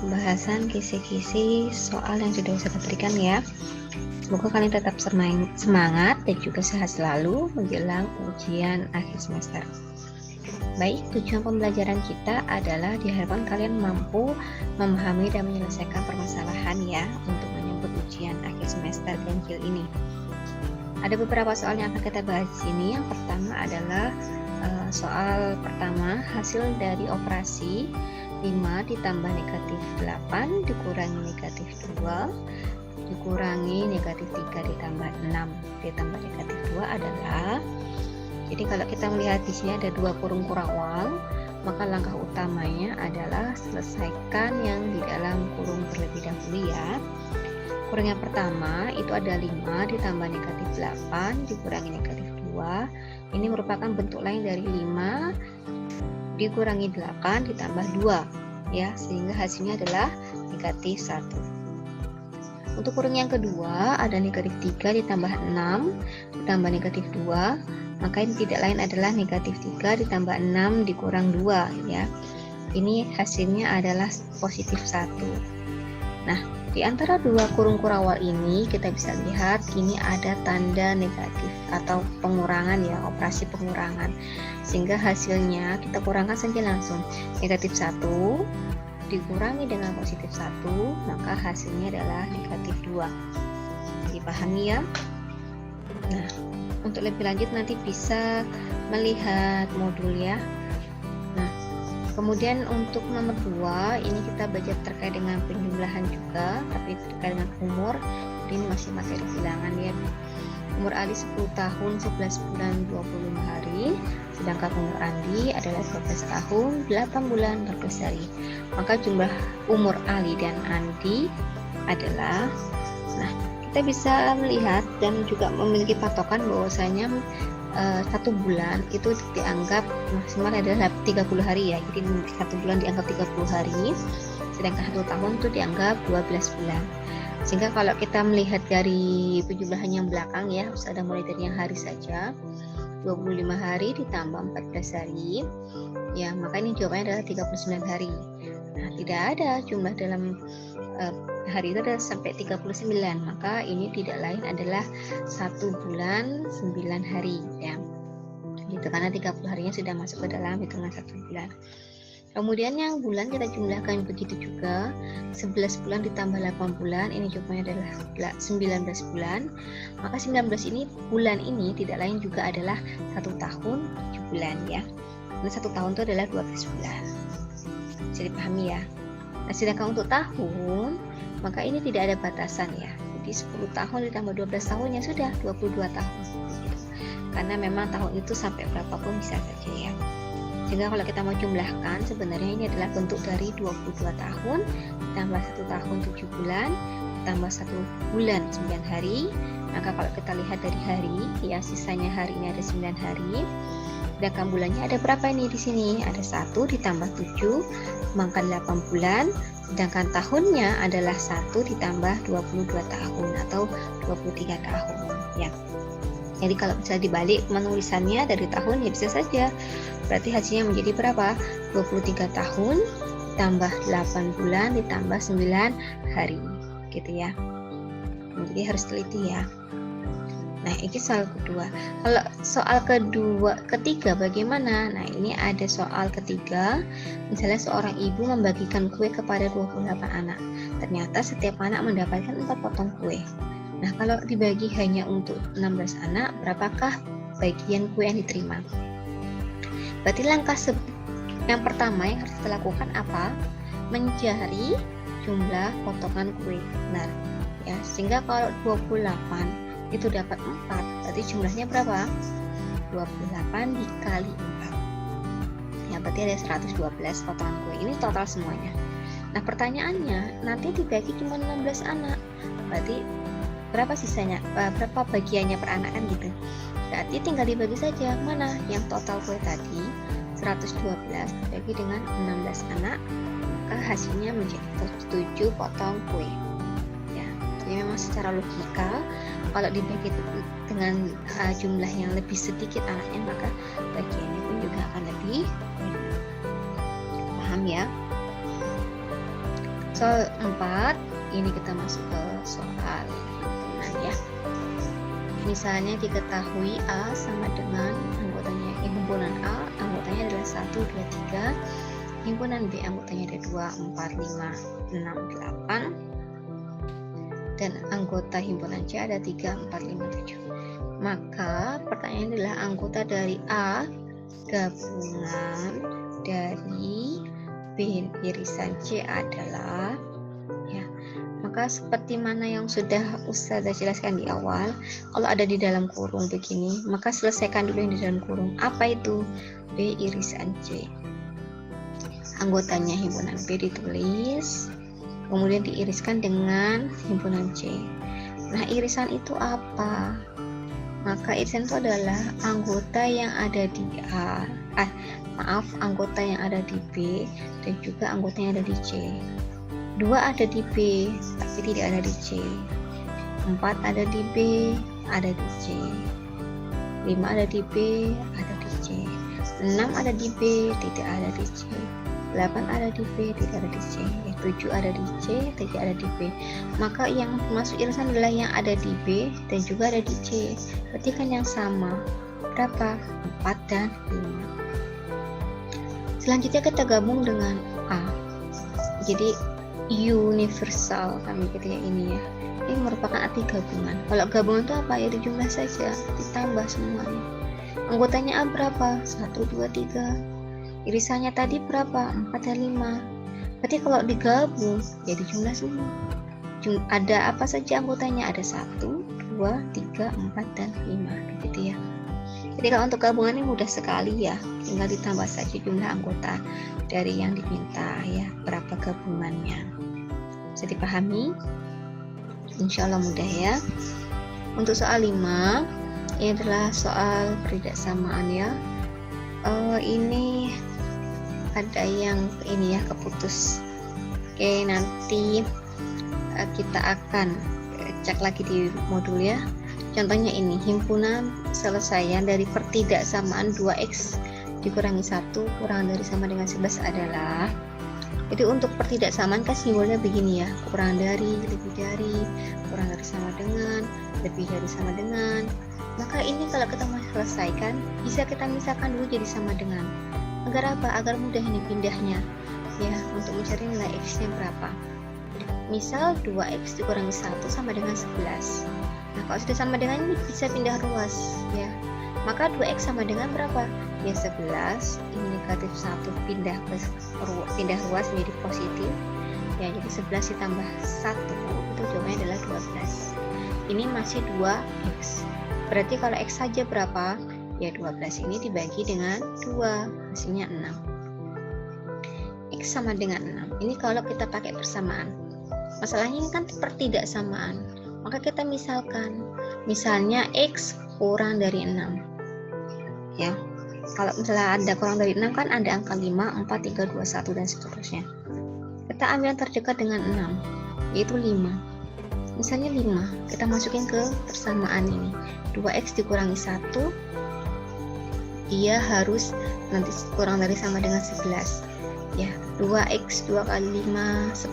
pembahasan kisi-kisi soal yang sudah saya berikan ya. Semoga kalian tetap semangat dan juga sehat selalu menjelang ujian akhir semester. Baik, tujuan pembelajaran kita adalah diharapkan kalian mampu memahami dan menyelesaikan permasalahan ya untuk menyambut ujian akhir semester ganjil ini. Ada beberapa soal yang akan kita bahas di sini. Yang pertama adalah soal pertama, hasil dari operasi 5 ditambah negatif 8 dikurangi negatif 2 dikurangi negatif 3 ditambah 6 ditambah negatif 2 adalah, jadi kalau kita melihat di sini ada dua kurung kurawal, maka langkah utamanya adalah selesaikan yang di dalam kurung terlebih dahulu ya. Kurung yang pertama itu ada 5 ditambah negatif 8 dikurangi negatif 2. Ini merupakan bentuk lain dari 5 dikurangi 8 ditambah 2 ya, sehingga hasilnya adalah negatif 1. Untuk kurung yang kedua ada negatif 3 ditambah 6 ditambah negatif 2, maka ini tidak lain adalah negatif 3 ditambah 6 dikurang 2 ya. Ini hasilnya adalah positif 1. Nah, di antara dua kurung kurawal ini kita bisa lihat ini ada tanda negatif atau pengurangan ya, operasi pengurangan. Sehingga hasilnya kita kurangkan saja langsung. Negatif 1 dikurangi dengan positif 1, maka hasilnya adalah negatif 2. Dipahami ya? Nah, untuk lebih lanjut nanti bisa melihat modul ya. Nah, kemudian untuk nomor 2 ini kita belajar terkait dengan penjumlahan juga, tapi terkait dengan umur. Ini masih materi bilangan ya. Umur Ali 10 tahun 11 bulan 25 hari, sedangkan umur Andi adalah 12 tahun 8 bulan 14 hari. Maka jumlah umur Ali dan Andi adalah, nah kita bisa melihat dan juga memiliki patokan bahwasanya 1 bulan itu dianggap maksimal adalah 30 hari ya. Jadi 1 bulan dianggap 30 hari, sedangkan 1 tahun itu dianggap 12 bulan. Sehingga kalau kita melihat dari penjumlahan yang belakang ya, sudah mulai dari yang hari saja, 25 hari ditambah 14 hari ya, maka ini jawabannya adalah 39 hari. Nah, tidak ada jumlah dalam hari itu ada sampai 39, maka ini tidak lain adalah 1 bulan 9 hari ya. Gitu, karena 30 harinya sudah masuk ke dalam hitungan 1 bulan. Kemudian yang bulan kita jumlahkan begitu juga, 11 bulan ditambah 8 bulan, ini jawabannya adalah 19 bulan. Maka 19 ini bulan ini tidak lain juga adalah 1 tahun 7 bulan ya. Ini 1 tahun itu adalah 12 bulan. Bisa dipahami ya. Nah, sedangkan untuk tahun, maka ini tidak ada batasan ya. Jadi 10 tahun ditambah 12 tahun ya sudah 22 tahun. Karena memang tahun itu sampai berapapun bisa saja ya. Sehingga kalau kita mau jumlahkan, sebenarnya ini adalah bentuk dari 22 tahun tambah 1 tahun 7 bulan tambah 1 bulan 9 hari. Maka kalau kita lihat dari hari ya, sisanya hari ini ada 9 hari. Sedangkan bulannya ada berapa ini di sini? Ada 1 ditambah 7 maka 8 bulan. Sedangkan tahunnya adalah 1 ditambah 22 tahun atau 23 tahun ya. Jadi kalau bisa dibalik penulisannya dari tahun ya bisa saja. Berarti hasilnya menjadi berapa? 23 tahun tambah 8 bulan ditambah 9 hari. Gitu ya. Jadi harus teliti ya. Nah, ini soal kedua. Kalau soal ketiga bagaimana? Nah, ini ada soal ketiga. Misalnya seorang ibu membagikan kue kepada 28 anak. Ternyata setiap anak mendapatkan 4 potong kue. Nah, kalau dibagi hanya untuk 16 anak, berapakah bagian kue yang diterima? Berarti langkah yang pertama yang harus kita lakukan apa? Mencari jumlah potongan kue benar. Ya, sehingga kalau 28 itu dapat 4, berarti jumlahnya berapa? 28 dikali 4. Ya, berarti ada 112 potongan kue. Ini total semuanya. Nah, pertanyaannya, nanti dibagi cuma 16 anak. Berarti berapa sisanya, berapa bagiannya per anak kan gitu. Berarti tinggal dibagi saja, mana yang total kue tadi 112 dibagi dengan 16 anak, maka hasilnya menjadi 7 potong kue ya. Jadi memang secara logika kalau dibagi dengan jumlah yang lebih sedikit anaknya, maka bagiannya pun juga akan lebih banyak. Paham ya? Soal 4, ini kita masuk ke soal himpunan ya. Misalnya diketahui A sama dengan anggotanya, himpunan A anggotanya adalah 1, 2, 3, himpunan B anggotanya ada 2, 4, 5, 6, 8, dan anggota himpunan C ada 3, 4, 5, 7. Maka pertanyaannya adalah anggota dari A gabungan dari B irisan C adalah, ya, maka seperti mana yang sudah Ustazah jelaskan di awal, kalau ada di dalam kurung begini, maka selesaikan dulu yang di dalam kurung. Apa itu? B irisan C. Anggotanya himpunan B ditulis, kemudian diiriskan dengan himpunan C. Nah, irisan itu apa? Maka irisan itu adalah anggota yang ada di anggota yang ada di B dan juga anggota yang ada di C. 2 ada di B tapi tidak ada di C. 4 ada di B, ada di C. 5 ada di B, ada di C. 6 ada di B, tidak ada di C. 8 ada di B, tidak ada di C. 7 ada di C, tidak ada di B. Maka yang masuk irisan adalah yang ada di B dan juga ada di C. Berarti kan yang sama. Berapa? 4 dan 5. Selanjutnya kita gabung dengan A. Jadi universal kami gitu ya ini ya. Ini merupakan arti gabungan. Kalau gabungan itu apa? Ya dijumlah saja, ditambah semuanya. Anggotanya A berapa? 1, 2, 3. Irisannya tadi berapa? 4 dan 5. Berarti kalau digabung ya dijumlah semua. Ada apa saja anggotanya? Ada 1, 2, 3, 4, dan 5 gitu ya. Jadi kalau untuk gabungan ini mudah sekali ya, tinggal ditambah saja jumlah anggota dari yang diminta ya, berapa gabungannya. Bisa dipahami? Insya Allah mudah ya. Untuk soal 5, ini adalah soal peridaksamaan ya. Ini ada yang ini ya, keputus. Oke, nanti kita akan cek lagi di modul ya. Contohnya ini, himpunan selesaian dari pertidaksamaan 2x dikurangi 1 kurang dari sama dengan 11 adalah. Jadi untuk pertidaksamaan kan simbolnya begini ya, kurang dari, lebih dari, kurang dari sama dengan, lebih dari sama dengan. Maka ini kalau kita mau selesaikan, bisa kita misalkan dulu jadi sama dengan. Agar apa? Agar mudah ini pindahnya ya, untuk mencari nilai x-nya berapa. Misal 2x dikurangi 1 sama dengan 11. Nah, kalau sudah sama dengan ini bisa pindah ruas ya. Maka 2x sama dengan berapa? Ya 11, ini negatif 1 pindah ruas menjadi positif. Ya, jadi 11 ditambah 1 itu jawabannya adalah 12. Ini masih 2x. Berarti kalau x saja berapa? Ya 12 ini dibagi dengan 2, hasilnya 6. X sama dengan 6. Ini kalau kita pakai persamaan. Masalahnya ini kan pertidaksamaan. Maka kita misalnya x kurang dari 6 ya. Kalau misalnya ada kurang dari 6 kan ada angka 5, 4, 3, 2, 1 dan seterusnya. Kita ambil yang terdekat dengan 6 yaitu 5. Misalnya 5, kita masukin ke persamaan ini. 2x dikurangi 1 dia harus nanti kurang dari sama dengan 11 ya. 2x 2 kali 5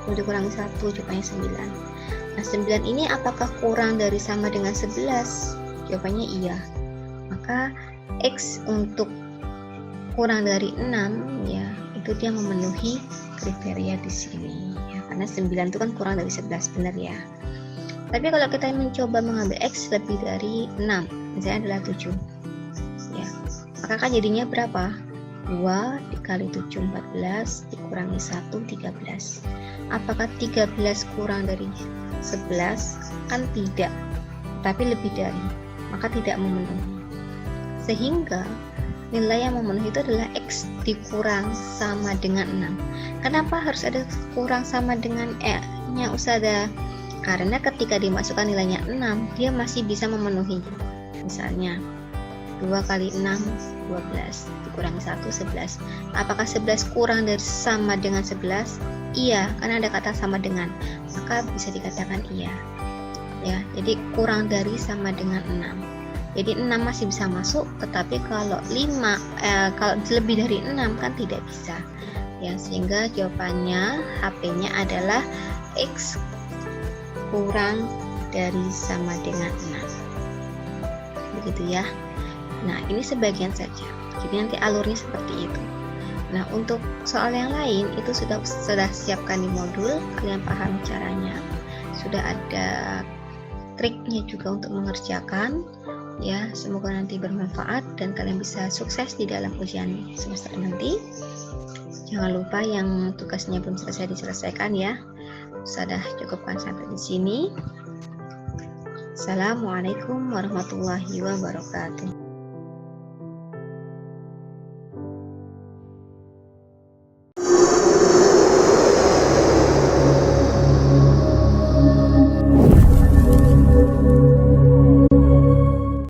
10 dikurangi 1 jawabannya 9. Nah 9 ini apakah kurang dari sama dengan 11? Jawabannya iya. Maka x untuk kurang dari 6 ya, itu dia memenuhi kriteria di sini ya, karena 9 itu kan kurang dari 11, benar ya. Tapi kalau kita mencoba mengambil x lebih dari 6, misalnya adalah 7 ya, maka kan jadinya berapa? 2 dikali 7 14 dikurangi 1 13. Apakah 13 kurang dari 11? Kan tidak, tapi lebih dari, maka tidak memenuhi. Sehingga nilai yang memenuhi itu adalah x dikurang sama dengan 6. Kenapa harus ada kurang sama dengan nya Ustazah? Karena ketika dimasukkan nilainya 6, dia masih bisa memenuhi. Misalnya 2 kali 6 12 dikurangi 1 11. Apakah 11 kurang dari sama dengan 11? Iya, karena ada kata sama dengan, maka bisa dikatakan iya ya. Jadi kurang dari sama dengan 6. Jadi 6 masih bisa masuk, tetapi kalau 5 kalau lebih dari 6 kan tidak bisa. ya, sehingga jawabannya HP-nya adalah X kurang dari sama dengan 6. Begitu ya. Nah, ini sebagian saja. Jadi nanti alurnya seperti itu. Nah, untuk soal yang lain itu sudah siapkan di modul, kalian paham caranya. Sudah ada triknya juga untuk mengerjakan. Ya, semoga nanti bermanfaat dan kalian bisa sukses di dalam ujian semester nanti. Jangan lupa yang tugasnya belum selesai diselesaikan ya. Sudah cukupkan sampai di sini. Assalamualaikum warahmatullahi wabarakatuh.